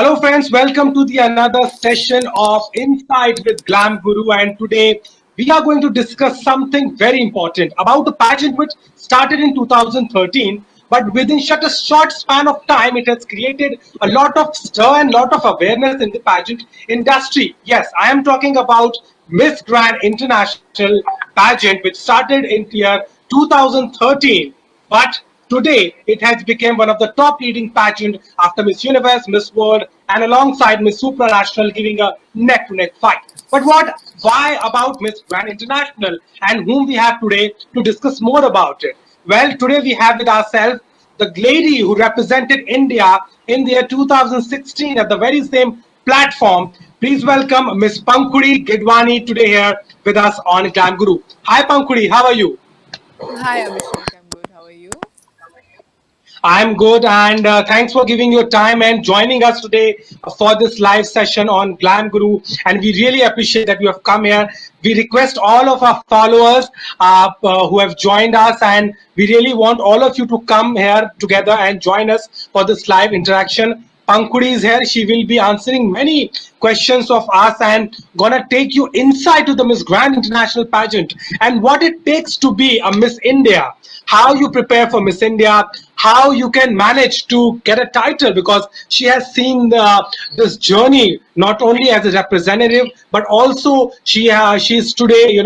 Hello, friends. Welcome to the another session of Insight with GlamGuru. And today we are going to discuss something very important about the pageant which started in 2013. But within such a short span of time, it has created a lot of stir and lot of awareness in the pageant industry. Yes, I am talking about Miss Grand International pageant, which started in year 2013. But today, it has become one of the top leading pageant after Miss Universe, Miss World, and alongside Miss Supranational, giving a neck-to-neck fight. But why about Miss Grand International, and whom we have today to discuss more about it? Well, today we have with ourselves the lady who represented India in the year 2016 at the very same platform. Please welcome Miss Pankhuri Gidwani today here with us on Glam Guru. Hi Pankhuri, how are you? Hi Abhishek, I'm good. How are you? I'm good, and thanks for giving your time and joining us today for this live session on Glam Guru. And we really appreciate that you have come here. We request all of our followers who have joined us, and we really want all of you to come here together and join us for this live interaction. Pankhuri is here. She will be answering many questions of us and gonna take you inside to the Miss Grand International pageant and what it takes to be a Miss India, how you prepare for Miss India, how you can manage to get a title, because she has seen this journey not only as a representative but also she's today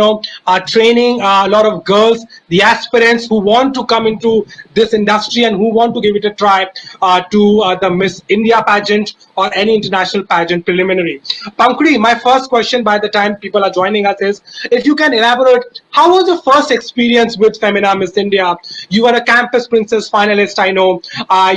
training a lot of girls, the aspirants who want to come into this industry and who want to give it a try to the Miss India pageant or any international pageant preliminary. Pankhuri, my first question by the time people are joining us is if you can elaborate, how was your first experience with Femina Miss India? You were a campus princess finalist, I know.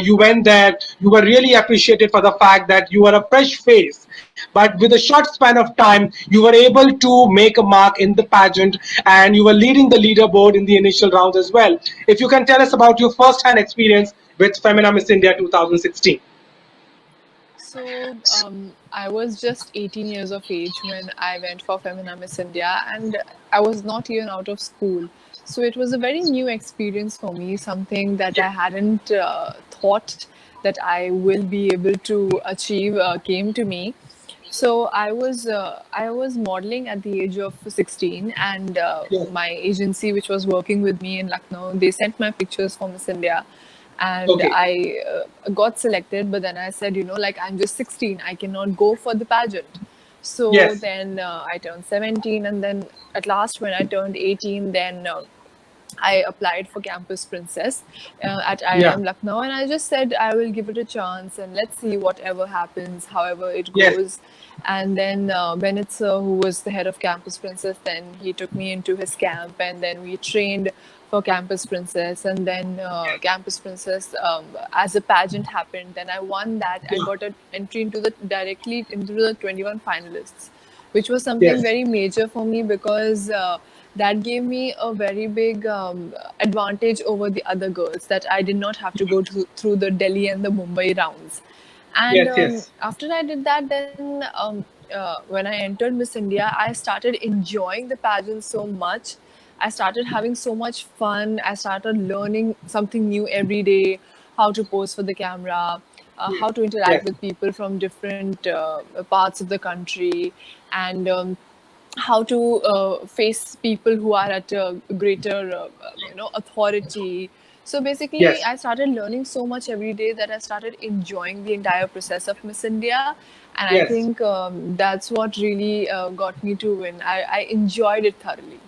You went there, you were really appreciated for the fact that you were a fresh face. But with a short span of time, you were able to make a mark in the pageant and you were leading the leaderboard in the initial rounds as well. If you can tell us about your first hand experience with Femina Miss India 2016. I was just 18 years of age when I went for Femina Miss India, and I was not even out of school. So it was a very new experience for me, something that I hadn't thought that I will be able to achieve came to me. So I was modeling at the age of 16, and Yeah. my agency, which was working with me in Lucknow, they sent my pictures for Miss India, and Okay. I got selected. But then I said, like I'm just 16, I cannot go for the pageant. So Yes. then I turned 17, and then at last when I turned 18, then I applied for Campus Princess at Yeah. IIM Lucknow, and I just said I will give it a chance and let's see whatever happens, however it Yes. goes. And then Bennett sir, who was the head of Campus Princess, then he took me into his camp, and then we trained for Campus Princess, and then Campus Princess as a pageant happened. Then I won that. I got an entry into the directly into the 21 finalists, which was something Yes. very major for me because that gave me a very big advantage over the other girls, that I did not have to go through the Delhi and the Mumbai rounds. And Yes. Yes. after I did that, then when I entered Miss India, I started enjoying the pageant so much. I started having so much fun. I started learning something new every day, how to pose for the camera, how to interact Yes. with people from different parts of the country, and how to face people who are at a greater authority. So basically Yes. I started learning so much every day that I started enjoying the entire process of Miss India, and I Yes. think that's what really got me to win. I enjoyed it thoroughly.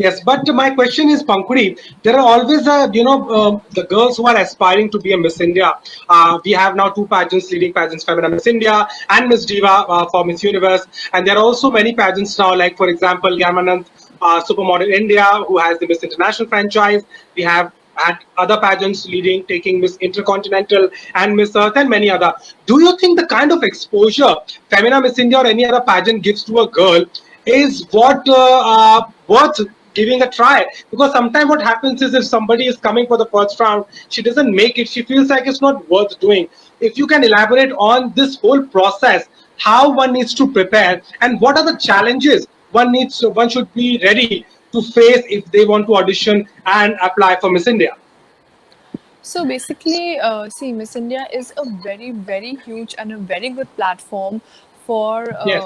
Yes, but my question is, Pankhuri, there are always, the girls who are aspiring to be a Miss India. We have now two pageants, leading pageants, Femina Miss India and Miss Diva for Miss Universe. And there are also many pageants now, like, for example, Yamanand Supermodel India, who has the Miss International franchise. We have had other pageants leading, taking Miss Intercontinental and Miss Earth and many other. Do you think the kind of exposure Femina Miss India or any other pageant gives to a girl is what worth giving a try? Because sometimes what happens is if somebody is coming for the first round, she doesn't make it, she feels like it's not worth doing. If you can elaborate on this whole process, how one needs to prepare and what are the challenges one should be ready to face if they want to audition and apply for Miss India. So basically, see, Miss India is a very, very huge and a very good platform for Yes,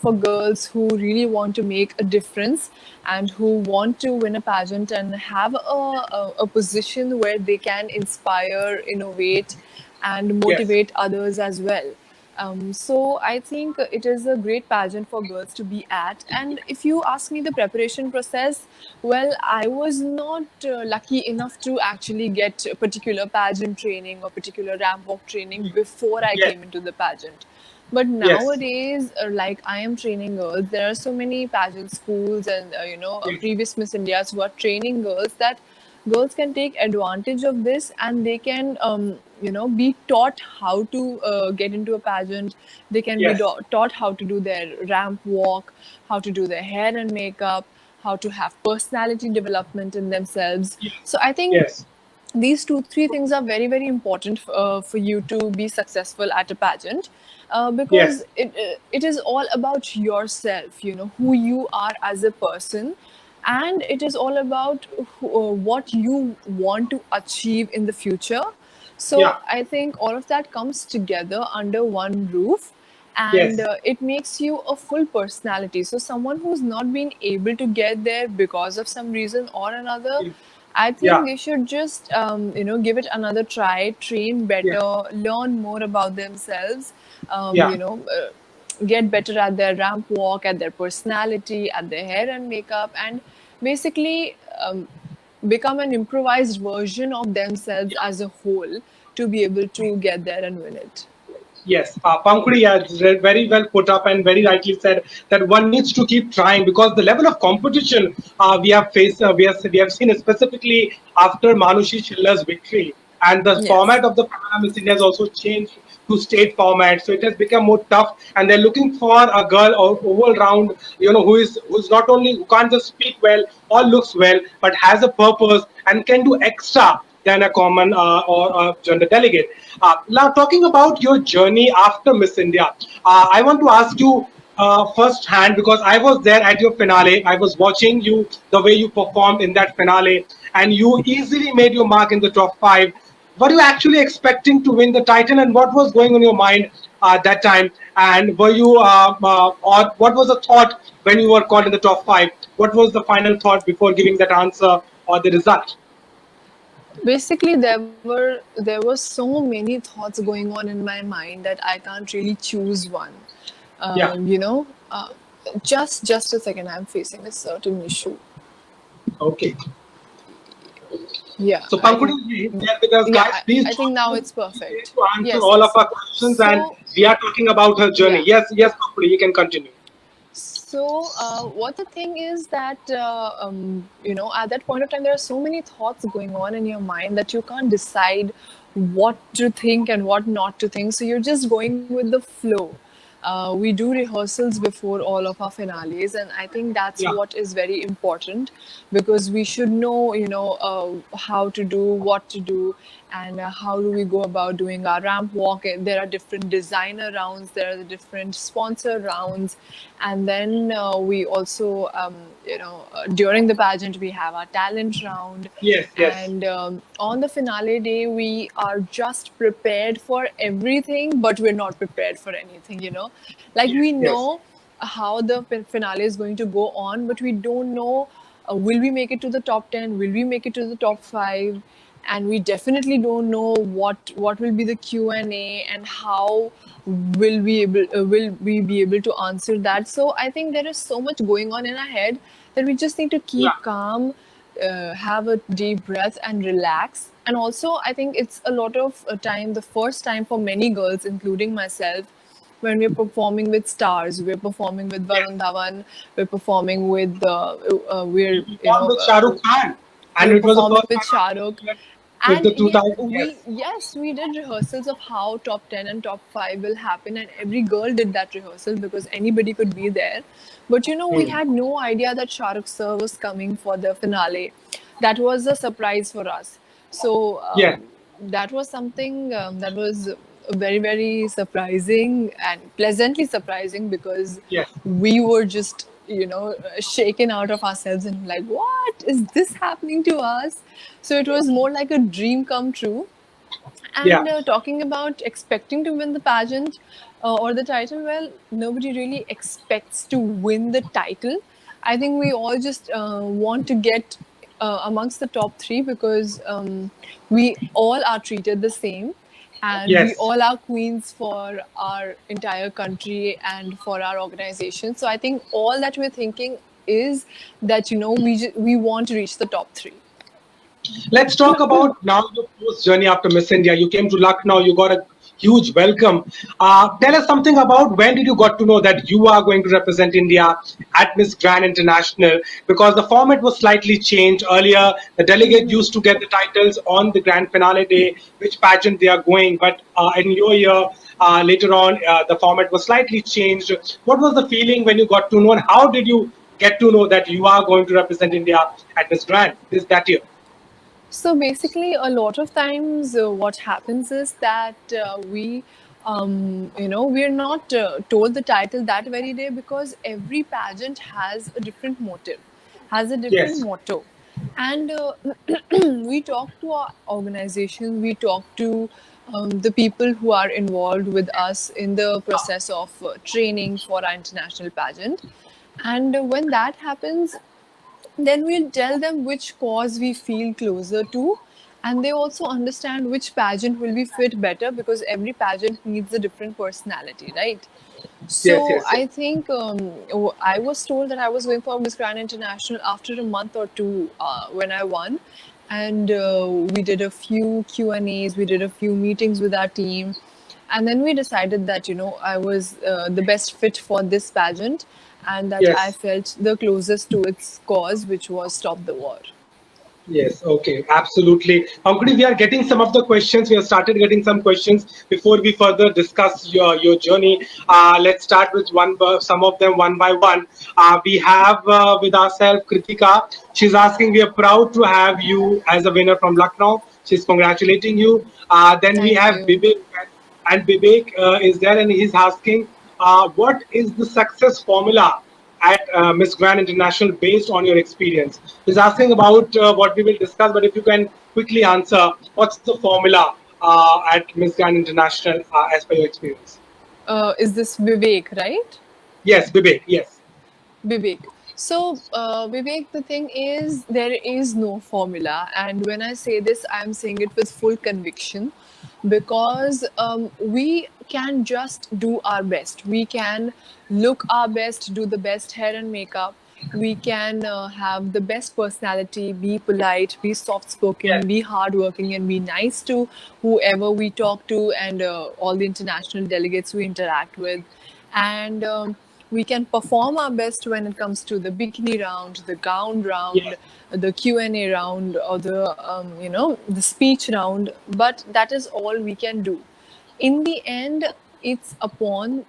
for girls who really want to make a difference and who want to win a pageant and have a position where they can inspire, innovate, and yes, motivate others as well. So I think it is a great pageant for girls to be at. And if you ask me the preparation process, well, I was not lucky enough to actually get a particular pageant training or particular ramp walk training before I yes, came into the pageant. But yes, nowadays, like I am training girls, there are so many pageant schools and yes, previous Miss Indias who are training girls that girls can take advantage of this and they can be taught how to get into a pageant. They can be yes, taught how to do their ramp walk, how to do their hair and makeup, how to have personality development in themselves. yes, So I think yes, these two three things are very very important for you to be successful at a pageant, because yes, it is all about yourself, who you are as a person, and it is all about what you want to achieve in the future. So yeah, I think all of that comes together under one roof, and yes, it makes you a full personality. So someone who's not been able to get there because of some reason or another, I think yeah, they should just, give it another try, train yes, better, learn more about themselves, yeah. get better at their ramp walk, at their personality, at their hair and makeup, and basically become an improvised version of themselves as a whole to be able to get there and win it. Yes, Pankhuri has very well put up and very rightly said that one needs to keep trying because the level of competition we have faced, we have seen specifically after Manushi Schiller's victory, and the Yes. format of the program Miss India has also changed to state format, so it has become more tough, and they're looking for a girl or overall round, who's not only who can't just speak well or looks well, but has a purpose and can do extra than a common or a gender delegate. Now, talking about your journey after Miss India, I want to ask you first hand because I was there at your finale. I was watching you the way you performed in that finale, and you easily made your mark in the top five. Were you actually expecting to win the title, and what was going on in your mind at that time? And were you, or what was the thought when you were caught in the top five? What was the final thought before giving that answer or the result? Basically, there were so many thoughts going on in my mind that I can't really choose one. Yeah. Um, you know, uh, just a second. I'm facing a certain issue. Okay. Yeah, So I Pankudi think. is there with us, Yeah, guys. Please I think join now us it's today perfect. to answer Yes, all of yes. our questions, and So we are talking about her journey. yeah. Yes, yes, Pankudi, you can continue. So, what the thing is that, at that point of time, there are so many thoughts going on in your mind that you can't decide what to think and what not to think. So, you're just going with the flow. We do rehearsals before all of our finales, and I think that's Yeah, what is very important, because we should know, how to do, what to do, and how do we go about doing our ramp walk. There are different designer rounds, there are the different sponsor rounds, and then we also, during the pageant, we have our talent round. yes, yes, And on the finale day, we are just prepared for everything, but we're not prepared for anything, Like yes, we yes. know how the finale is going to go on, but we don't know, will we make it to the top 10? Will we make it to the top 5? And we definitely don't know what will be the Q&A and how will we be able to answer that. So I think there is so much going on in our head that we just need to Yeah, keep calm, have a deep breath and relax. And also, I think it's a lot of time, the first time for many girls, including myself, when we're performing with stars, we're performing with yes. Varun Dhawan, we're performing with, You performed with Shah Rukh Khan, and we're it was the performing first with time Shah after Rukh. with And the 2000. we, Yes, yes, we did rehearsals of how top 10 and top 5 will happen, and every girl did that rehearsal because anybody could be there. But we hmm. had no idea that Shah Rukh sir was coming for the finale. That was a surprise for us. So Yes, that was something that was very very surprising and pleasantly surprising, because yes, we were just shaken out of ourselves and like, what is this happening to us? So it was more like a dream come true. Yeah. And talking about expecting to win the pageant or the title, well, nobody really expects to win the title. I think we all just want to get amongst the top three because we all are treated the same and we Yes. all are queens for our entire country and for our organization. So I think all that we're thinking is that, we want to reach the top three. Let's talk about now your post journey after Miss India. You came to Lucknow, you got a huge welcome. Tell us something about when did you got to know that you are going to represent India at Miss Grand International? Because the format was slightly changed. Earlier, the delegate used to get the titles on the grand finale day, which pageant they are going. But in your year, later on, the format was slightly changed. What was the feeling when you got to know, and how did you get to know that you are going to represent India at Miss Grand this that year? So basically, a lot of times, what happens is that we're not told the title that very day because every pageant has a different motive, has a different Yes. motto. And we talk to our organization, we talk to the people who are involved with us in the process of training for our international pageant. And when that happens, then we'll tell them which cause we feel closer to, and they also understand which pageant will be fit better because every pageant needs a different personality, right? Yes, So yes, yes. I think I was told that I was going for Miss Grand International after a month or two when I won, and we did a few Q&As, we did a few meetings with our team, and then we decided that I was the best fit for this pageant, and that I Yes, felt the closest to its cause, which was stop the war. yes, okay, absolutely. Pankudi, we are getting some of the questions. We have started getting some questions before we further discuss your journey. Let's start with some of them one by one. We have with ourselves Kritika. She's asking, we are proud to have you as a winner from Lucknow. She's congratulating you. Then we Thank have you. Vivek, and Vivek is there, and he's asking, what is the success formula at Miss Grand International based on your experience? He's asking about what we will discuss, but if you can quickly answer, what's the formula at Miss Grand International as per your experience? Is this Vivek, right? Yes, Vivek, yes. Vivek. So, Vivek, the thing is, there is no formula. And when I say this, I'm saying it with full conviction because we can just do our best. We can look our best, do the best hair and makeup. We can have the best personality, be polite, be soft spoken, Yes, be hardworking, and be nice to whoever we talk to and all the international delegates we interact with. And we can perform our best when it comes to the bikini round, the gown round, yes, the Q&A round, or the speech round. But that is all we can do. In the end, it's upon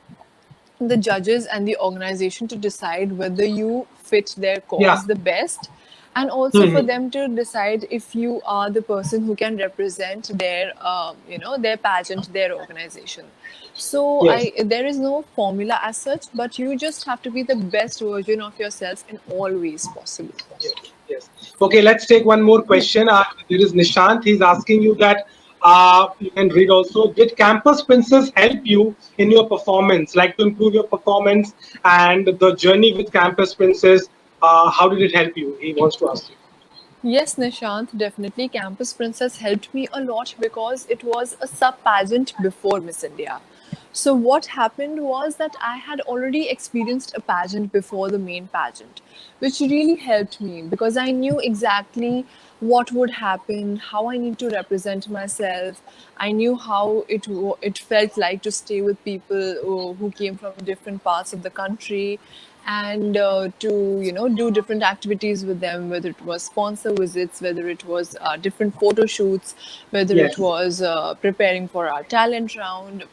the judges and the organization to decide whether you fit their yeah. cause the best, and also for Mhm. them to decide if you are the person who can represent their pageant, their organization. So Yes, there is no formula as such, but you just have to be the best version of yourself in all ways possible. yes, yes. Okay, let's take one more question. There is Nishant. He's asking you that you can read also. Did Campus Princess help you in your performance, like to improve your performance and the journey with Campus Princess? How did it help you? He wants to ask you. Yes, Nishant, definitely. Campus Princess helped me a lot because it was a sub pageant before Miss India. So, what happened was that I had already experienced a pageant before the main pageant, which really helped me because I knew exactly what would happen, how I need to represent myself. I knew how it felt like to stay with people who came from different parts of the country and to do different activities with them, whether it was sponsor visits, whether it was different photo shoots, whether it Yes, was preparing for our talent round,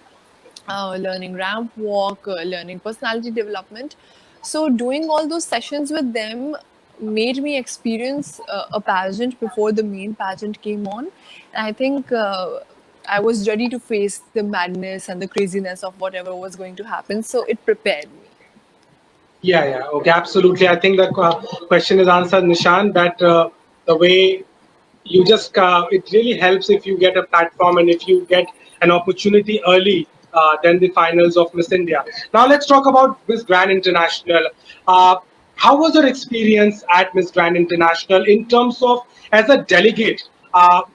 learning ramp walk, learning personality development. So doing all those sessions with them made me experience a pageant before the main pageant came on. And I think I was ready to face the madness and the craziness of whatever was going to happen, so it prepared me. Yeah, yeah. Okay, absolutely. I think the question is answered, Nishan, that the way you just, it really helps if you get a platform and if you get an opportunity early than the finals of Miss India. Now, let's talk about Miss Grand International. Uh, how was your experience at Miss Grand International in terms of as a delegate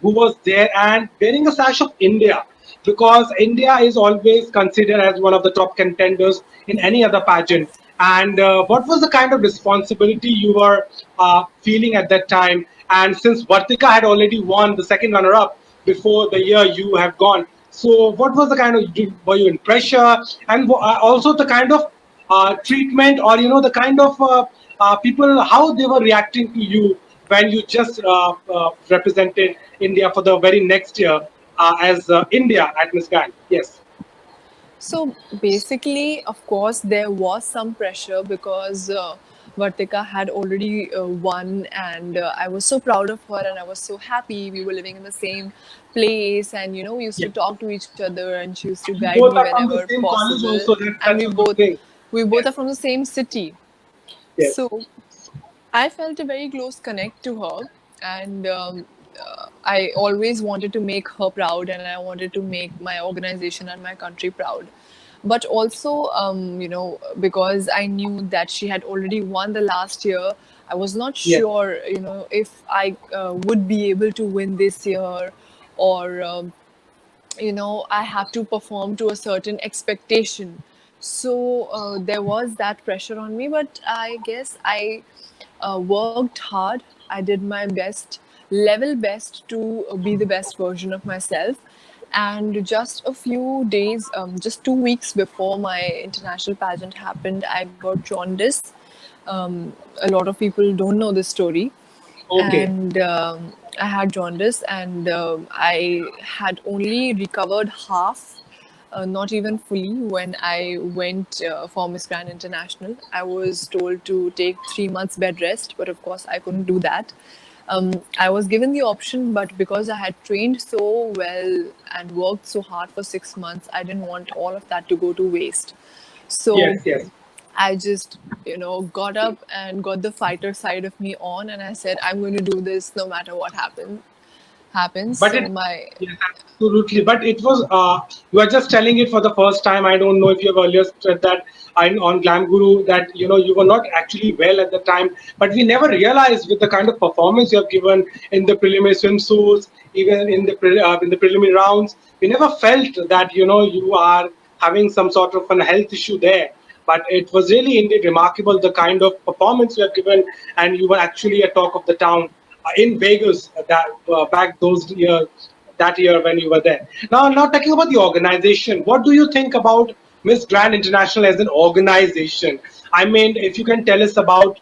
who was there and wearing a sash of India? Because India is always considered as one of the top contenders in any other pageant. And what was the kind of responsibility you were feeling at that time? And since Vartika had already won the second runner-up before the year you have gone, so what was the kind of, were you in pressure? And also the kind of treatment, or the kind of people, how they were reacting to you when you just represented India for the very next year as India at Miss Grand. Yes. So basically, of course, there was some pressure because Vartika had already won, and I was so proud of her, and I was so happy. We were living in the same place, and we used Yeah. to talk to each other, and she used to You guide both me are from the whenever same college possible. also. That's And such a good thing. we both Yes. are from the same city, Yes. so I felt a very close connect to her, and I always wanted to make her proud, and I wanted to make my organization and my country proud. But also, because I knew that she had already won the last year, I was not Yes. sure, if I would be able to win this year, or I have to perform to a certain expectation. So there was that pressure on me, but I guess I worked hard. I did my best, level best to be the best version of myself. And just a few days, just 2 weeks before my international pageant happened, I got jaundice. A lot of people don't know this story, Okay. and I had jaundice, and I had only recovered half, not even fully, when I went for Miss Grand International. I was told to take 3 months bed rest, but of course I couldn't do that. I was given the option, but because I had trained so well and worked so hard for 6 months, I didn't want all of that to go to waste. Yes. So Yes. I just, got up and got the fighter side of me on, and I said, I'm going to do this no matter what happens. But So it, my yes, absolutely. But it was, you are just telling it for the first time. I don't know if you have earlier said that on Glam Guru that, you were not actually well at the time. But we never realized with the kind of performance you have given in the preliminary swimsuits, even in the preliminary rounds, we never felt that, you are having some sort of a health issue there. But it was really indeed remarkable the kind of performance you have given, and you were actually a talk of the town in Vegas that back those years, that year when you were there. Now talking about the organization, what do you think about Miss Grand International as an organization? I mean, if you can tell us about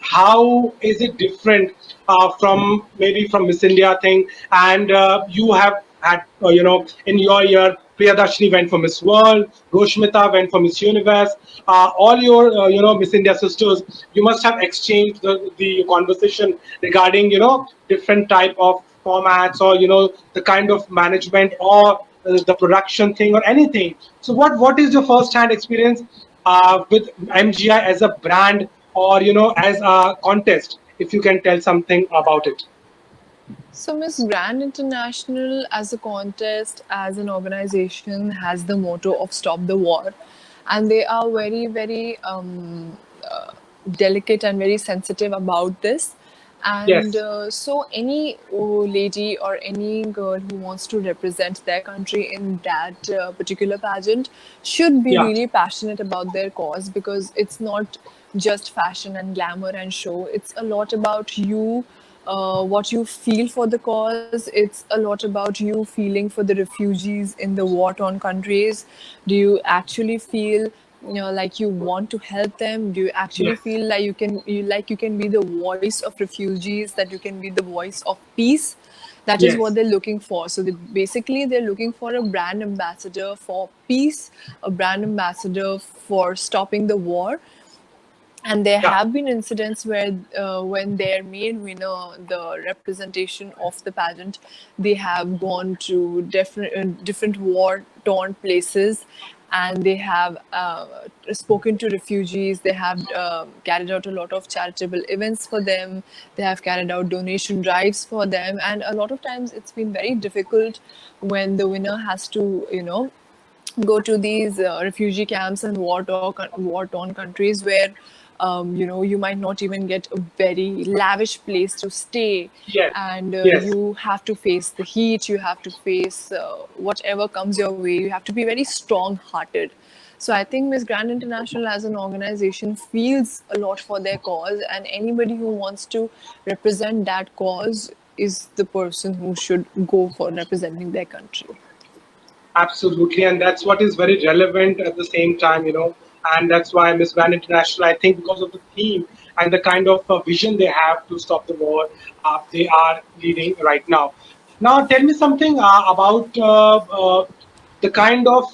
how is it different from maybe from Miss India thing, and you have had in your year Priyadarshini went for Miss World, Roshmita went for Miss Universe. All your Miss India sisters, you must have exchanged the conversation regarding different type of formats, or the kind of management, or the production thing, or anything. So what is your first hand experience with MGI as a brand, or as a contest? If you can tell something about it. So Miss Grand International, as a contest, as an organization, has the motto of "Stop the War," and they are very, very delicate and very sensitive about this. And Yes. so, any lady or any girl who wants to represent their country in that particular pageant should be Yeah. really passionate about their cause, because it's not just fashion and glamour and show. It's a lot about you, what you feel for the cause. It's a lot about you feeling for the refugees in the war-torn countries. Do you actually feel, like you want to help them? Do you actually Yes. feel like you can be the voice of refugees, that you can be the voice of peace? That is what Yes. they're looking for. So basically, they're looking for a brand ambassador for peace, a brand ambassador for stopping the war. And there Yeah. have been incidents where, when their main winner, the representation of the pageant, they have gone to different war torn places, and they have spoken to refugees. They have carried out a lot of charitable events for them. They have carried out donation drives for them, and a lot of times it's been very difficult when the winner has to, go to these refugee camps and war-torn countries where you might not even get a very lavish place to stay, Yes. and Yes. you have to face the heat, you have to face whatever comes your way. You have to be very strong-hearted. So I think Miss Grand International as an organization feels a lot for their cause, and anybody who wants to represent that cause is the person who should go for representing their country. Absolutely, and that's what is very relevant at the same time, and that's why Miss Grand International, I think, because of the theme and the kind of vision they have to stop the war, they are leading right now. Now, tell me something about the kind of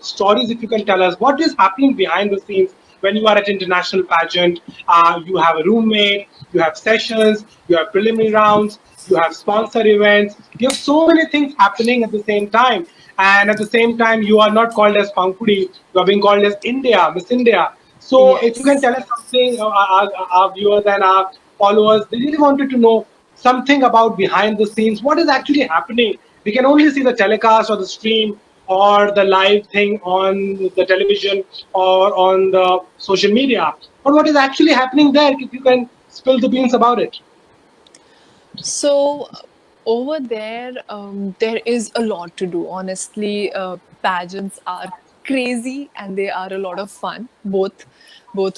stories, if you can tell us, what is happening behind the scenes when you are at international pageant. You have a roommate, you have sessions, you have preliminary rounds, you have sponsor events, you have so many things happening at the same time. And at the same time, you are not called as Pankhuri, you are being called as India, Miss India. So if you can Yes. tell us something, our viewers and our followers, they really wanted to know something about behind the scenes. What is actually happening? We can only see the telecast or the stream or the live thing on the television or on the social media. But what is actually happening there? If you can spill the beans about it. So over there, there is a lot to do. Honestly, pageants are crazy and they are a lot of fun, both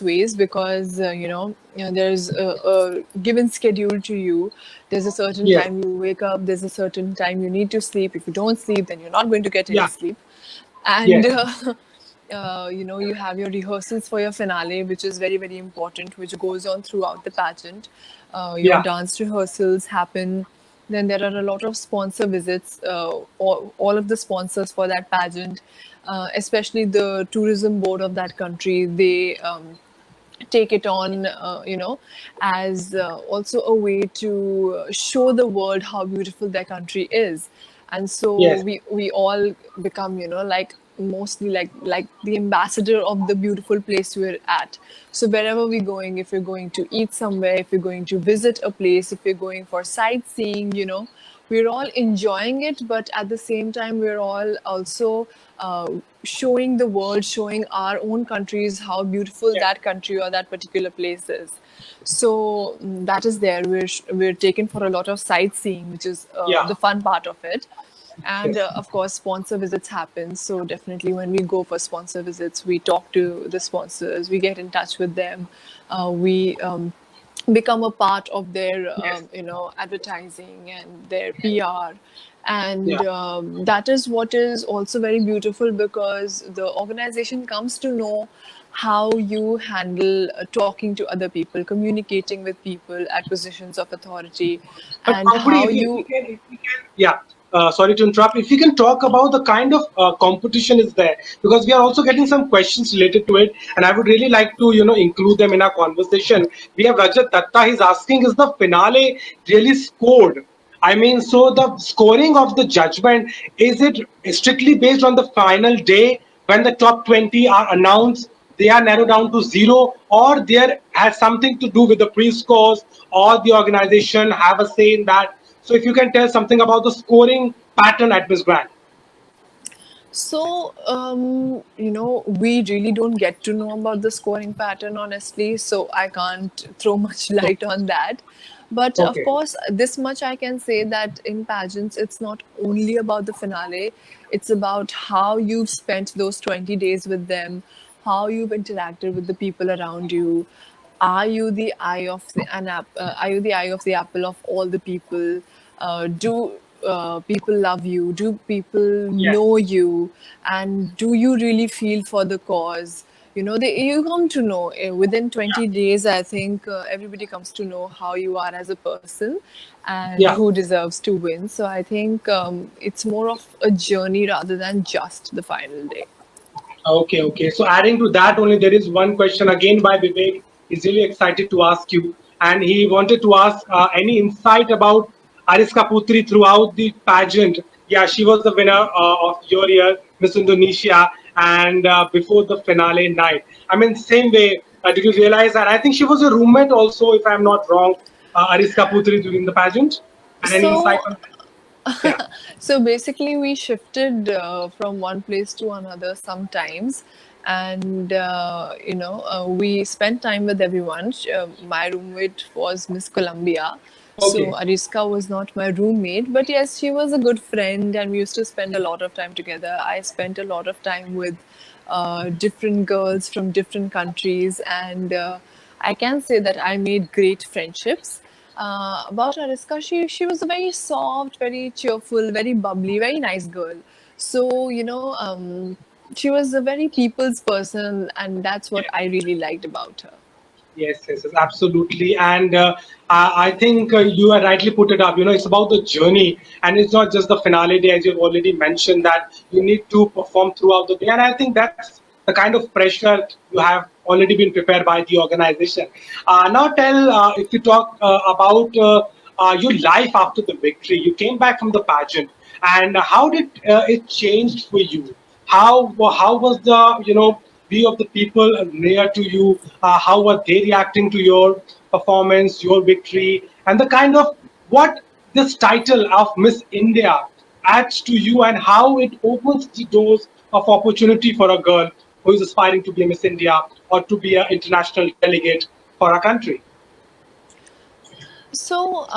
ways, because there's a given schedule to you. There's a certain Yes. time you wake up. There's a certain time you need to sleep. If you don't sleep, then you're not going to get any Yeah. sleep. And Yes. you have your rehearsals for your finale, which is very, very important, which goes on throughout the pageant. Your Yeah. dance rehearsals happen. Then there are a lot of sponsor visits. All of the sponsors for that pageant, especially the tourism board of that country, they take it on, as also a way to show the world how beautiful their country is. And so Yes. we all become, like mostly like the ambassador of the beautiful place we're at. So wherever we're going, if we're going to eat somewhere, if we're going to visit a place, if we're going for sightseeing, we're all enjoying it, but at the same time we're all also showing the world, showing our own countries how beautiful Yes. that country or that particular place is. So that is there. We're taken for a lot of sightseeing, which is Yeah. the fun part of it. And Yes. of course, sponsor visits happen. So definitely, when we go for sponsor visits, we talk to the sponsors, we get in touch with them, we become a part of their Yes. advertising and their PR. And Yeah. that is what is also very beautiful, because the organization comes to know how you handle talking to other people, communicating with people at positions of authority, But and Pankuri, how if we you. can, yeah. Sorry to interrupt. If you can talk about the kind of competition is there, because we are also getting some questions related to it, and I would really like to, include them in our conversation. We have Rajat Datta. He's asking, is the finale really scored? I mean, so the scoring of the judgment, is it strictly based on the final day when the top 20 are announced? They are narrowed down to zero, or there has something to do with the pre-scores, or the organization have a say in that. So if you can tell something about the scoring pattern at Miss Grand. So, we really don't get to know about the scoring pattern, honestly, so I can't throw much light on that. But of Okay. course, this much I can say, that in pageants, it's not only about the finale, it's about how you've spent those 20 days with them, how you've interacted with the people around you. Are you the eye of are you the eye of the apple of all the people? Do people love you? Do people Yes. know you? And do you really feel for the cause? You come to know within Yeah. 20 days. I think everybody comes to know how you are as a person and Yeah. who deserves to win. So I think it's more of a journey rather than just the final day. Okay, okay. So adding to that, only there is one question again by Vivek. He's really excited to ask you, and he wanted to ask any insight about Ariska Putri throughout the pageant. Yeah, she was the winner of your year, Miss Indonesia, and before the finale night. I mean, same way, did you realize that? I think she was a roommate also, if I'm not wrong, Ariska Putri during the pageant. And any insight So on that? Yeah. So basically, we shifted from one place to another sometimes, and we spent time with everyone. My roommate was Miss Columbia, so Okay. Ariska was not my roommate, but yes, she was a good friend, and we used to spend a lot of time together. I spent a lot of time with different girls from different countries, and I can say that I made great friendships. About Ariska, she was a very soft, very cheerful, very bubbly, very nice girl. So she was a very people's person, and that's what I really liked about her. Yes, yes, yes, absolutely. And I think you are rightly put it up. It's about the journey, and it's not just the finale day, as you've already mentioned, that you need to perform throughout the day. And I think that's the kind of pressure you have already been prepared by the organization. Now, tell if you talk about your life after the victory. You came back from the pageant, and how did it change for you? How was the view of the people near to you? How were they reacting to your performance, your victory, and the kind of what this title of Miss India adds to you, and how it opens the doors of opportunity for a girl who is aspiring to be a Miss India or to be an international delegate for a country. So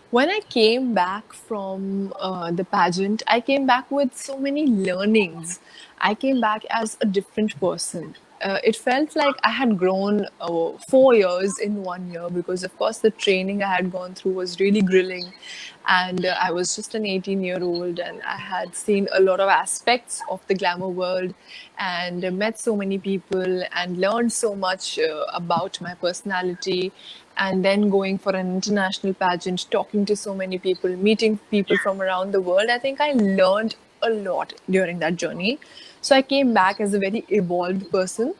when I came back from the pageant, I came back with so many learnings. I came back as a different person. It felt like I had grown 4 years in 1 year because, of course, the training I had gone through was really grilling. And I was just an 18-year-old, and I had seen a lot of aspects of the glamour world and met so many people and learned so much about my personality, and then going for an international pageant, talking to so many people, meeting people from around the world. I think I learned a lot during that journey. So I came back as a very evolved person.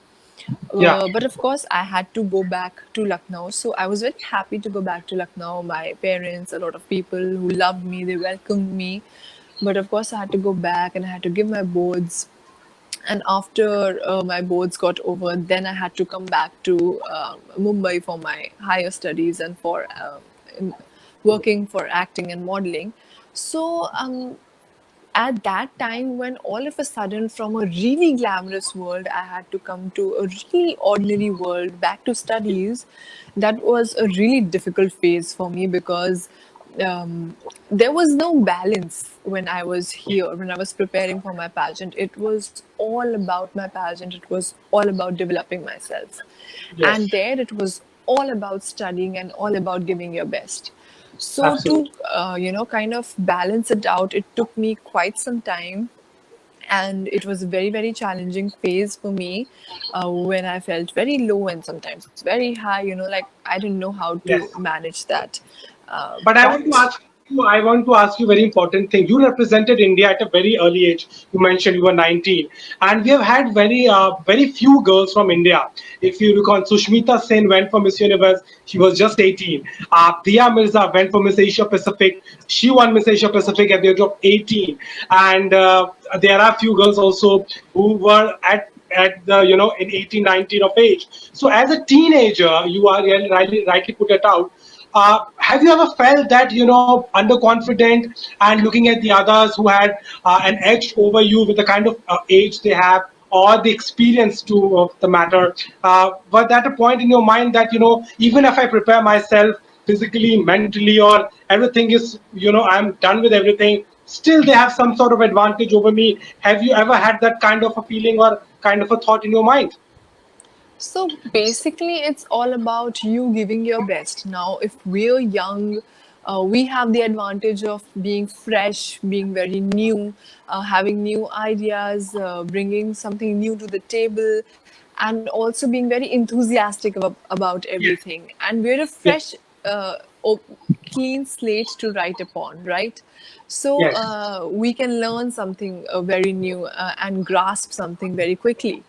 Yeah. But of course, I had to go back to Lucknow. So I was very happy to go back to Lucknow. My parents, a lot of people who loved me, they welcomed me. But of course, I had to go back and I had to give my boards. And after my boards got over, then I had to come back to Mumbai for my higher studies and for working for acting and modeling. So at that time, when all of a sudden from a really glamorous world I had to come to a really ordinary world, back to studies, that was a really difficult phase for me because there was no balance when I was here, when I was preparing for my pageant. It was all about my pageant, it was all about developing myself, Yes. and there it was all about studying and all about giving your best. So to Absolutely. kind of balance it out, it took me quite some time, and it was a very very challenging phase for me when I felt very low and sometimes very high. Like I didn't know how to Yes. manage that. But But I want to ask you a very important thing. You represented India at a very early age. You mentioned you were 19, and we have had very few girls from India. If you recall, Sushmita Sen went for Miss Universe. She was just 18. Dia Mirza went for Miss Asia Pacific. She won Miss Asia Pacific at the age of 18. And there are few girls also who were at the in 18, 19 of age. So as a teenager, you are really, rightly put it out. Have you ever felt that underconfident and looking at the others who had an edge over you with the kind of age they have or the experience to the matter? Was that a point in your mind that even if I prepare myself physically, mentally, or everything is I'm done with everything, still they have some sort of advantage over me? Have you ever had that kind of a feeling or kind of a thought in your mind? so basically, it's all about you giving your best. Now, if we're young, we have the advantage of being fresh, being very new, having new ideas, bringing something new to the table, and also being very enthusiastic about Yes. everything. And we're a Yes. fresh, clean slate to write upon, right? So Yes. we can learn something very new and grasp something very quickly.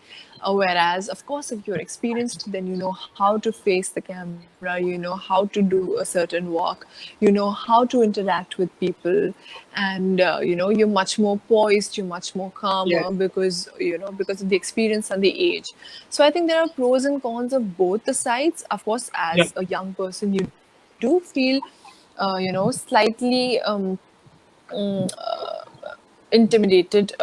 Whereas, of course, if you're experienced, then you know how to face the camera, you know how to do a certain walk, you know how to interact with people, and you're much more poised, you're much more Yes. calmer because because of the experience and the age. So I think there are pros and cons of both the sides. Of course, Yeah. as a young person, you do feel, slightly intimidated,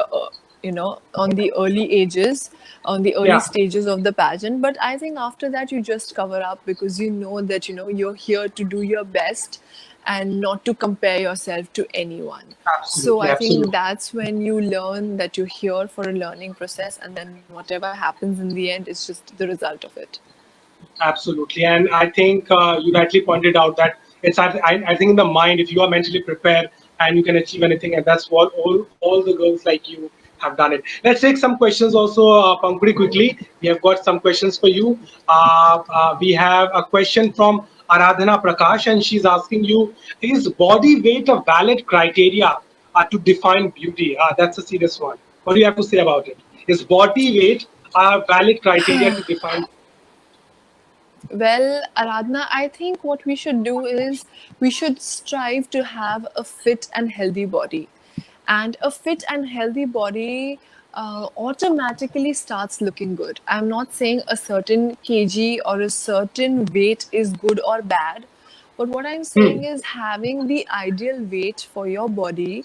on the early ages, on the early Yeah. stages of the pageant. But I think after that, you just cover up because you know that you're here to do your best and not to compare yourself to anyone. So Absolutely. I think Absolutely. that's when you learn that you're here for a learning process, and then whatever happens in the end is just the result of it. Absolutely, and I think you rightly pointed out that I think in the mind, if you are mentally prepared and you can achieve anything, and that's what all the girls like you have done it. Let's take some questions also, Pankhuri, quickly. We have got some questions for you. We have a question from Aradhana Prakash, and she's asking you: is body weight a valid criteria to define beauty? That's a serious one. What do you have to say about it? Is body weight a valid criteria to define? Well, Aradhana, I think what we should do is we should strive to have a fit and healthy body. And a fit and healthy body automatically starts looking good. I'm not saying a certain kg or a certain weight is good or bad, but what I'm saying is having the ideal weight for your body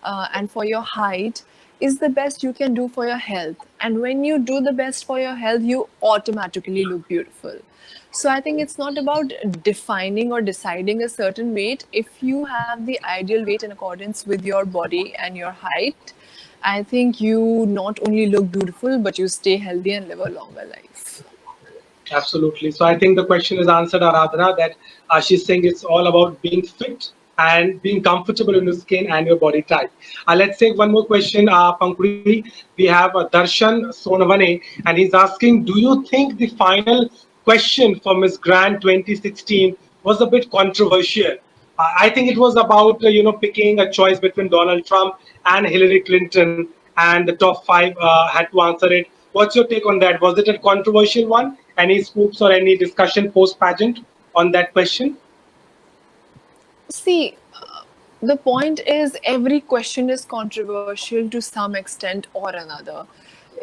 and for your height is the best you can do for your health. And when you do the best for your health, you automatically look beautiful. So I think it's not about defining or deciding a certain weight. If you have the ideal weight in accordance with your body and your height, I think you not only look beautiful, but you stay healthy and live a longer life. Absolutely. So I think the question is answered, Aradhana, that she's saying it's all about being fit and being comfortable in your skin and your body type. Let's take one more question, Pankhuri. We have Darshan Sonavane, and he's asking, do you think the final question for Miss Grand 2016 was a bit controversial? I think it was about picking a choice between Donald Trump and Hillary Clinton, and the top five had to answer it. What's your take on that? Was it a controversial one? Any scoops or any discussion post pageant on that question? See, the point is every question is controversial to some extent or another.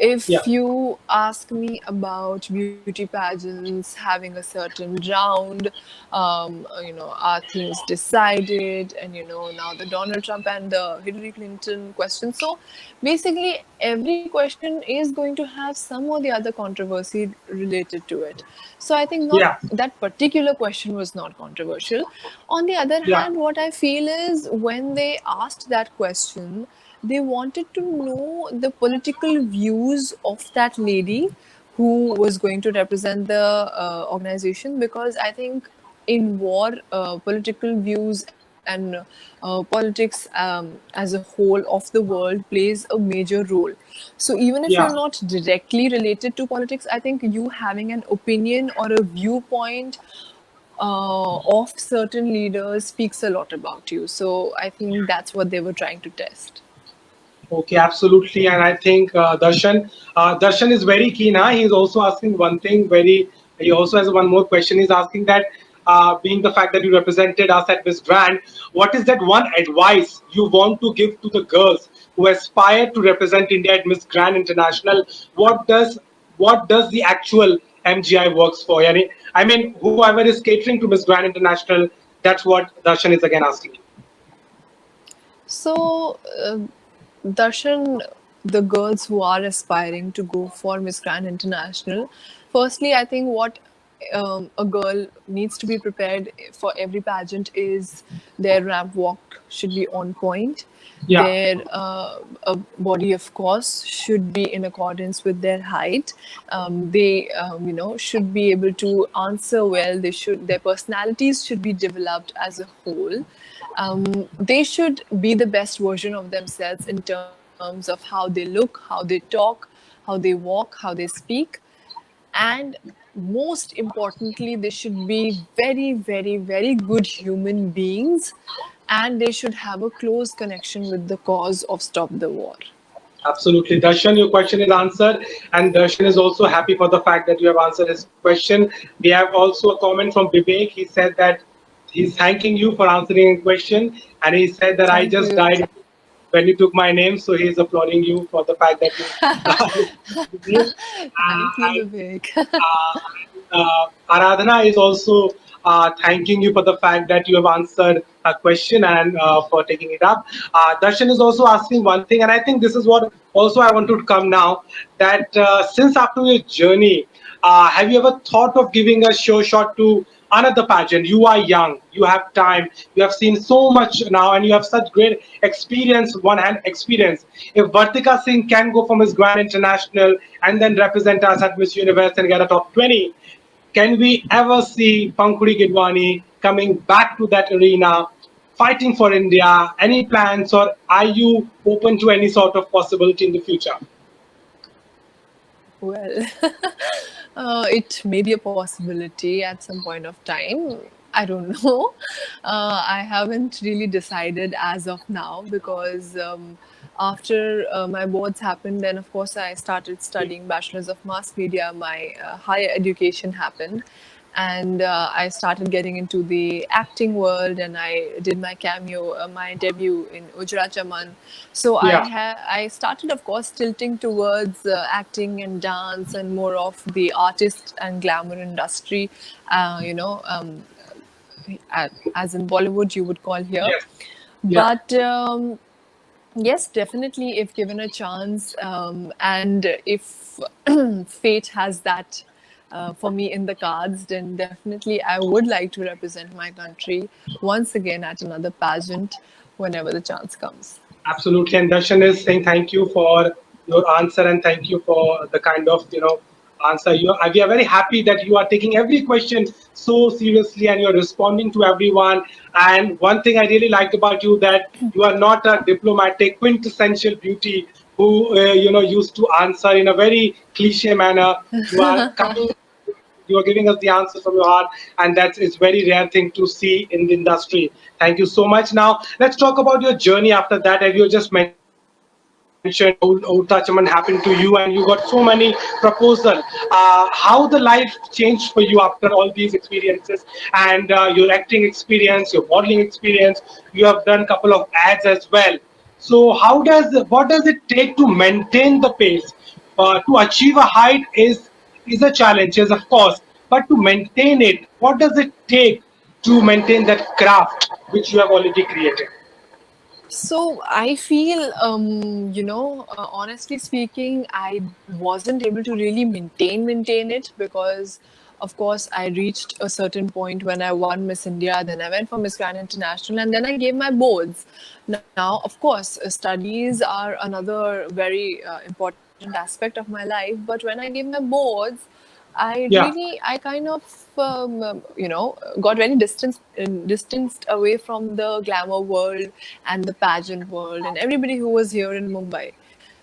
Yeah, If you ask me about beauty pageants having a certain round, are things decided, and now the Donald Trump and the Hillary Clinton question. So basically, every question is going to have some or the other controversy related to it. So I think not yeah, that particular question was not controversial. On the other yeah, hand, what I feel is when they asked that question, they wanted to know the political views of that lady who was going to represent the organization, because I think in war, political views and politics as a whole of the world plays a major role. So even if you're yeah. not directly related to politics, I think you having an opinion or a viewpoint of certain leaders speaks a lot about you. So I think that's what they were trying to test. Okay, absolutely. And I think Darshan is very keen. Huh? He's also asking one thing very, he also has one more question. He's asking that, being the fact that you represented us at Miss Grand, what is that one advice you want to give to the girls who aspire to represent India at Miss Grand International? What does the actual MGI works for? I mean, whoever is catering to Miss Grand International, that's what Darshan is again asking. So, Darshan, the girls who are aspiring to go for Miss Grand International, firstly, I think what a girl needs to be prepared for every pageant is their ramp walk should be on point. Yeah, Their body, of course, should be in accordance with their height. They, should be able to answer well. Their personalities should be developed as a whole. They should be the best version of themselves in terms of how they look, how they talk, how they walk, how they speak. And most importantly, they should be very, very, very good human beings, and they should have a close connection with the cause of Stop the War. Absolutely. Darshan, your question is answered. And Darshan is also happy for the fact that you have answered his question. We have also a comment from Vivek. He said that he's thanking you for answering a question. And he said that I Thank just you. died when you took my name. So he's applauding you for the fact that you name. Thank you, And Vivek. Aradhana is also thanking you for the fact that you have answered a question and for taking it up. Darshan is also asking one thing, and I think this is what also I want to come now. That since after your journey, have you ever thought of giving a show shot to another pageant? You are young, you have time, you have seen so much now, and you have such great experience, one hand experience. If Vartika Singh can go from his Grand International and then represent us at Miss Universe and get a top 20, can we ever see Pankhuri Gidwani coming back to that arena, fighting for India? Any plans, or are you open to any sort of possibility in the future? Well, it may be a possibility at some point of time. I don't know. I haven't really decided as of now because after my boards happened, then of course I started studying Bachelor's of Mass Media. My higher education happened, and I started getting into the acting world, and I did my cameo, my debut in Ujra Chaman. So Yeah, I started, of course, tilting towards acting and dance and more of the artist and glamour industry. As in Bollywood, you would call here. yes, yeah. But yes, definitely, if given a chance, and if fate has that for me in the cards, then definitely I would like to represent my country once again at another pageant whenever the chance comes. Absolutely. And Darshan is saying thank you for your answer and thank you for the kind of answer. We are very happy that you are taking every question so seriously and you're responding to everyone. And one thing I really liked about you that you are not a diplomatic quintessential beauty who used to answer in a very cliche manner. You are coming, you are giving us the answer from your heart, and that's it's very rare thing to see in the industry. Thank you so much. Now let's talk about your journey after that. As you just mentioned, old Tachaman happened to you, and you got so many proposal. How the life changed for you after all these experiences and your acting experience, your modeling experience. You have done a couple of ads as well. So what does it take to maintain the pace? To achieve a height is a challenge, yes, of course. But to maintain it, what does it take to maintain that craft which you have already created? So I feel, honestly speaking, I wasn't able to really maintain it because, of course, I reached a certain point when I won Miss India, then I went for Miss Grand International, and then I gave my boards. Now, of course, studies are another very important aspect of my life, but when I gave my boards, Yeah, I kind of, got very distanced away from the glamour world and the pageant world and everybody who was here in Mumbai.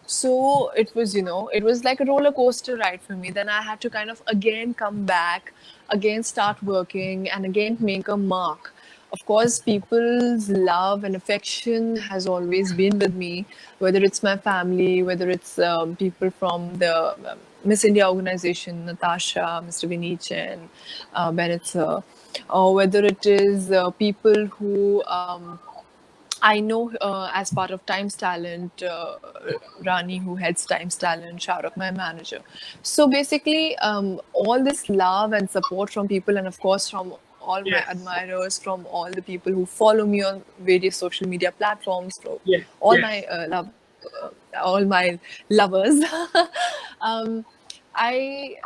So it was, it was like a roller coaster ride for me. Then I had to kind of again come back, again start working, and again make a mark. Of course, people's love and affection has always been with me, whether it's my family, whether it's people from the Miss India organization, Natasha, Mr. Vinichan, Bennett sir, or whether it is people who I know as part of Times Talent, Rani, who heads Times Talent, Shahrukh, my manager. So basically, all this love and support from people, and of course, from all my yes, admirers, from all the people who follow me on various social media platforms, from yes, all my yes. all my lovers, um, I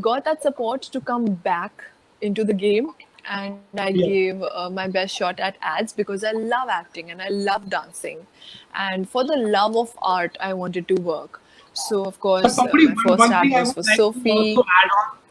got that support to come back into the game, and I Yeah. gave my best shot at ads because I love acting and I love dancing. And for the love of art, I wanted to work. So, of But course, Pankuri, my first one ad thing I was would for like to also Sophie.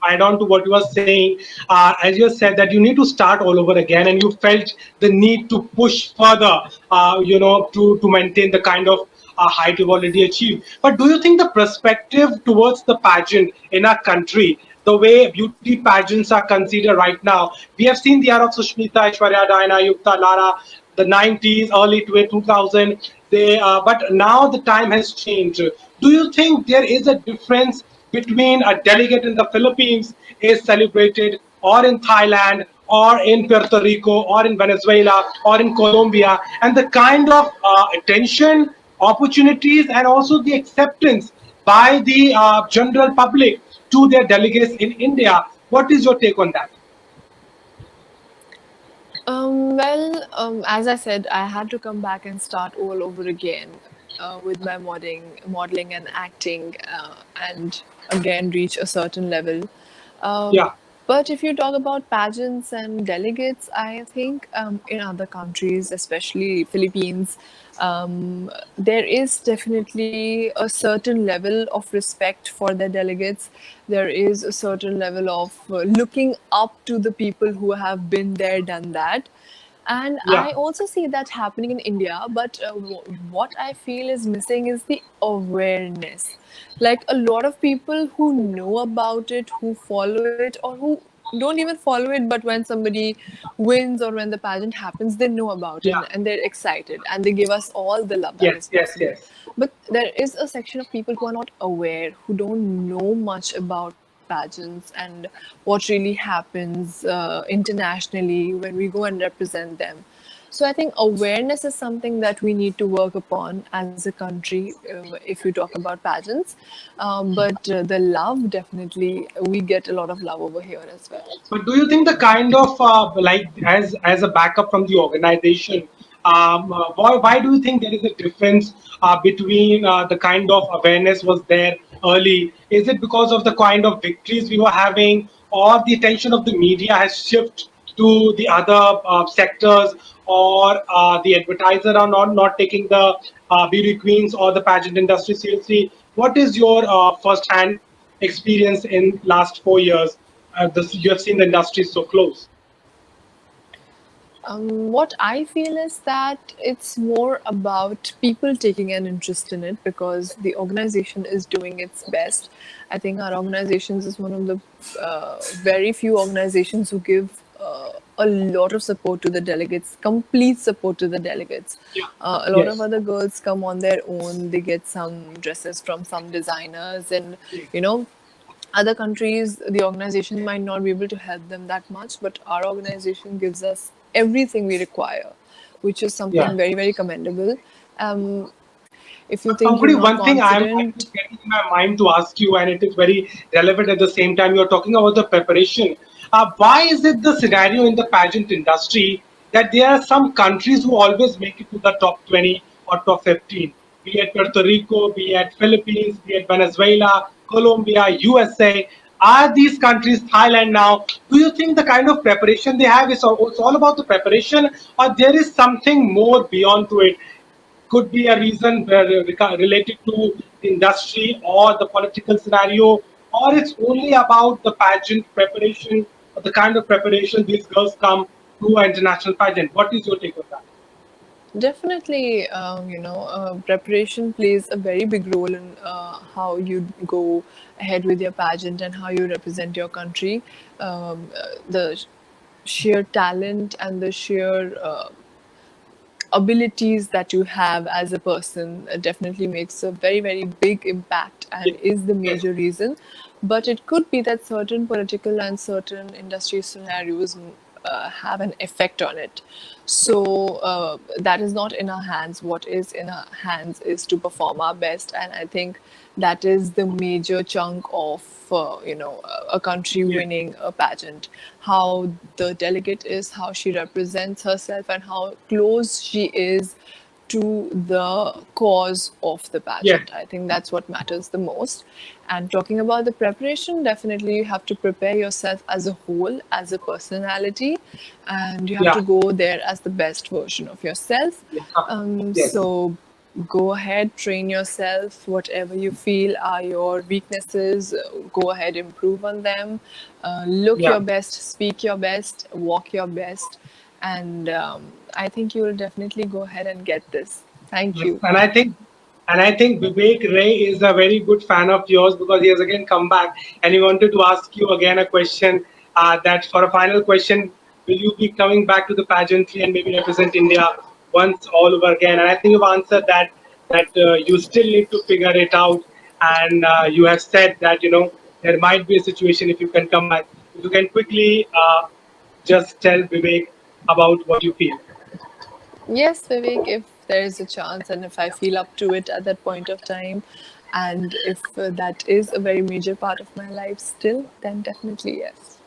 add on to what you are saying, as you said that you need to start all over again, and you felt the need to push further, to maintain the kind of height you've already achieved. But do you think the perspective towards the pageant in our country, the way beauty pageants are considered right now, we have seen the era of Sushmita, Aishwarya, Diana, Yukta, Lara, the 90s, early 2000. But now the time has changed. Do you think there is a difference between a delegate in the Philippines is celebrated, or in Thailand, or in Puerto Rico, or in Venezuela, or in Colombia, and the kind of attention, opportunities, and also the acceptance by the general public to their delegates in India? What is your take on that? As I said, I had to come back and start all over again with my modeling and acting, and again reach a certain level. Uh, Yeah, but if you talk about pageants and delegates, I think in other countries, especially Philippines, there is definitely a certain level of respect for their delegates. There is a certain level of looking up to the people who have been there, done that. And yeah, I also see that happening in India, but what I feel is missing is the awareness. Like a lot of people who know about it, who follow it, or who don't even follow it, but when somebody wins or when the pageant happens, they know about it yeah. and they're excited and they give us all the love that Yes, is yes, possible. yes. But there is a section of people who are not aware, who don't know much about pageants and what really happens internationally when we go and represent them. So I think awareness is something that we need to work upon as a country if we talk about pageants. But the love, definitely, we get a lot of love over here as well. But do you think the kind of like as a backup from the organization, why do you think there is a difference between the kind of awareness was there early? Is it because of the kind of victories we were having, or the attention of the media has shifted to the other sectors, or the advertiser are not taking the beauty queens or the pageant industry seriously? What is your first-hand experience in last 4 years? You have seen the industry so close. What I feel is that it's more about people taking an interest in it because the organization is doing its best. I think our organizations is one of the very few organizations who give a lot of support to the delegates, complete support to the delegates. Yeah. A lot of Yes. other girls come on their own. They get some dresses from some designers, and you know, other countries, the organization might not be able to help them that much, but our organization gives us everything we require, which is Yeah. something very, very commendable. Um, if you But think you're Pankuri, not one thing I'm confident, just getting in my mind to ask you, and it is very relevant at the same time. You're talking about the preparation. Why is it the scenario in the pageant industry that there are some countries who always make it to the top 20 or top 15? Be it Puerto Rico, be it Philippines, be it Venezuela, Colombia, USA. Are these countries, Thailand now, do you think the kind of preparation they have is it's all about the preparation, or there is something more beyond to it? Could be a reason related to the industry or the political scenario, or it's only about the pageant preparation or the kind of preparation these girls come to an international pageant. What is your take on that? definitely, preparation plays a very big role in how you go ahead with your pageant and how you represent your country. The sheer talent and the sheer abilities that you have as a person definitely makes a very, very big impact and Yes, is the yes, major reason. But it could be that certain political and certain industry scenarios have an effect on it. So that is not in our hands. What is in our hands is to perform our best, and I think that is the major chunk of a country yes. winning a pageant. How the delegate is, how she represents herself, and how close she is to the cause of the Yes. pageant. I think that's what matters the most. And talking about the preparation, definitely you have to prepare yourself as a whole, as a personality, and you have Yeah. to go there as the best version of yourself. Yeah. Yes. So go ahead, train yourself. Whatever you feel are your weaknesses, go ahead, improve on them. Look Yeah. your best, speak your best, walk your best, and I think you will definitely go ahead and get this. Thank Yes. you. And I think Vivek Ray is a very good fan of yours because he has again come back and he wanted to ask you again a question. That for a final question, will you be coming back to the pageantry and maybe represent India once all over again. And I think you've answered that you still need to figure it out. And you have said that there might be a situation if you can come back. If you can quickly just tell Vivek about what you feel. Yes, Vivek, if there is a chance and if I feel up to it at that point of time, and if that is a very major part of my life still, then definitely yes.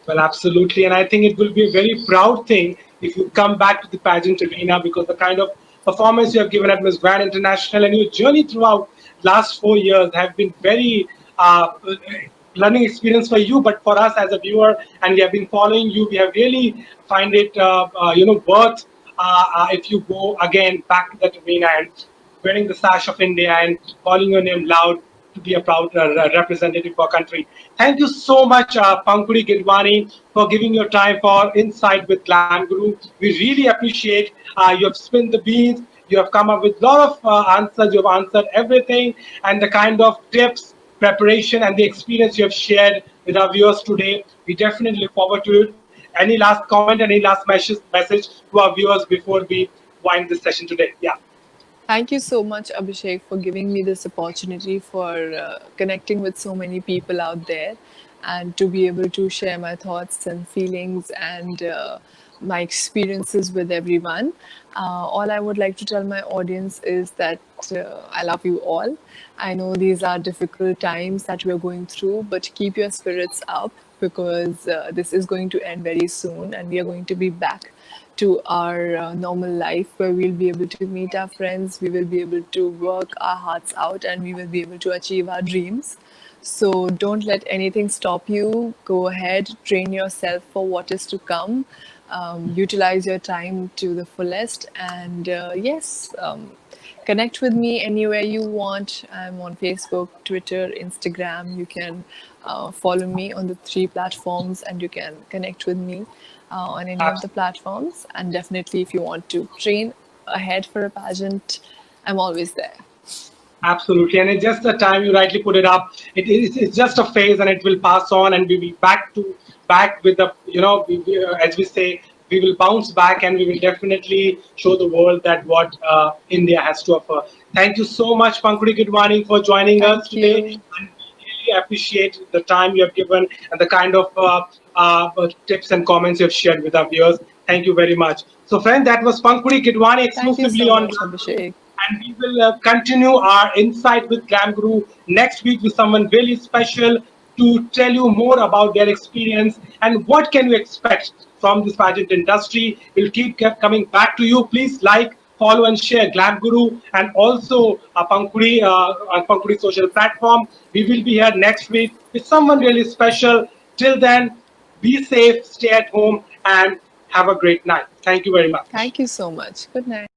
Well, absolutely. And I think it will be a very proud thing if you come back to the pageant arena, because the kind of performance you have given at Miss Grand International and your journey throughout last 4 years have been very learning experience for you, but for us as a viewer, and we have been following you, we have really find it worth if you go again back to that arena and wearing the sash of India and calling your name loud to be a proud representative for our country. Thank you so much, Pankhuri Gidwani, for giving your time for Insight with GlamGuru. We really appreciate you have spilled the beans, you have come up with a lot of answers, you have answered everything, and the kind of tips, preparation, and the experience you have shared with our viewers today. We definitely look forward to it. Any last comment, any last message to our viewers before we wind this session today? Yeah. Thank you so much, Abhishek, for giving me this opportunity for connecting with so many people out there and to be able to share my thoughts and feelings and my experiences with everyone. All I would like to tell my audience is that I love you all. I know these are difficult times that we're going through, but keep your spirits up because this is going to end very soon and we are going to be back to our normal life where we'll be able to meet our friends, we will be able to work our hearts out, and we will be able to achieve our dreams. So don't let anything stop you. Go ahead, train yourself for what is to come. Utilize your time to the fullest, and yes, connect with me anywhere you want. I'm on Facebook, Twitter, Instagram. You can follow me on the three platforms and you can connect with me on any of the platforms. And definitely, if you want to train ahead for a pageant, I'm always there. Absolutely, and it's just the time you rightly put it up. It's just a phase, and it will pass on, and we'll be back with the as we say, we will bounce back, and we will definitely show the world that what India has to offer. Thank you so much, Pankhuri Gidwani, for joining us Thank today, you. and we really appreciate the time you have given and the kind of tips and comments you have shared with our viewers. Thank you very much. So, friend, that was Pankhuri Gidwani Thank you exclusively so on much, GlamGuru, Abhishek. and we will continue our insight with GlamGuru next week with someone really special to tell you more about their experience and what can you expect from this pageant industry. We'll keep coming back to you. Please like, follow, and share GlamGuru and also Pankhuri social platform. We will be here next week with someone really special. Till then, be safe, stay at home, and have a great night. Thank you very much. Thank you so much. Good night.